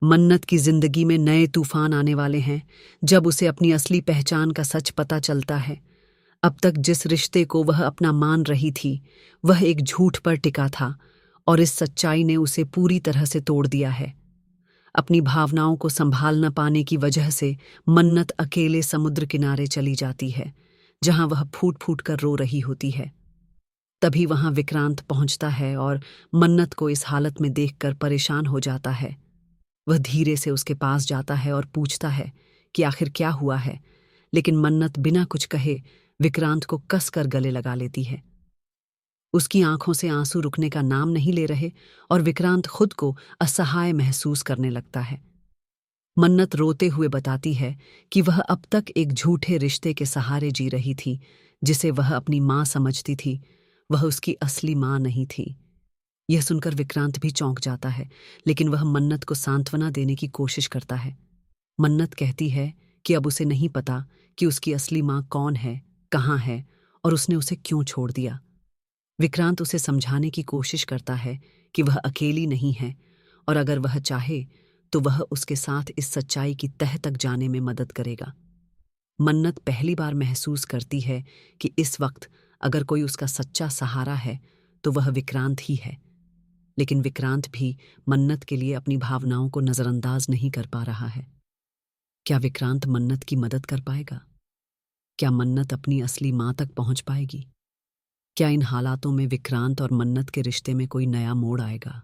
मन्नत की जिंदगी में नए तूफान आने वाले हैं जब उसे अपनी असली पहचान का सच पता चलता है। अब तक जिस रिश्ते को वह अपना मान रही थी, वह एक झूठ पर टिका था और इस सच्चाई ने उसे पूरी तरह से तोड़ दिया है। अपनी भावनाओं को संभाल न पाने की वजह से मन्नत अकेले समुद्र किनारे चली जाती है, जहां वह फूट फूट कर रो रही होती है। तभी वहां विक्रांत पहुंचता है और मन्नत को इस हालत में देखकर परेशान हो जाता है। वह धीरे से उसके पास जाता है और पूछता है कि आखिर क्या हुआ है, लेकिन मन्नत बिना कुछ कहे विक्रांत को कसकर गले लगा लेती है। उसकी आंखों से आंसू रुकने का नाम नहीं ले रहे और विक्रांत खुद को असहाय महसूस करने लगता है। मन्नत रोते हुए बताती है कि वह अब तक एक झूठे रिश्ते के सहारे जी रही थी, जिसे वह अपनी मां समझती थी। वह उसकी असली मां नहीं थी। यह सुनकर विक्रांत भी चौंक जाता है, लेकिन वह मन्नत को सांत्वना देने की कोशिश करता है। मन्नत कहती है कि अब उसे नहीं पता कि उसकी असली मां कौन है, कहाँ है और उसने उसे क्यों छोड़ दिया। विक्रांत उसे समझाने की कोशिश करता है कि वह अकेली नहीं है और अगर वह चाहे तो वह उसके साथ इस सच्चाई की तह तक जाने में मदद करेगा। मन्नत पहली बार महसूस करती है कि इस वक्त अगर कोई उसका सच्चा सहारा है तो वह विक्रांत ही है। लेकिन विक्रांत भी मन्नत के लिए अपनी भावनाओं को नजरअंदाज नहीं कर पा रहा है। क्या विक्रांत मन्नत की मदद कर पाएगा? क्या मन्नत अपनी असली मां तक पहुंच पाएगी? क्या इन हालातों में विक्रांत और मन्नत के रिश्ते में कोई नया मोड़ आएगा?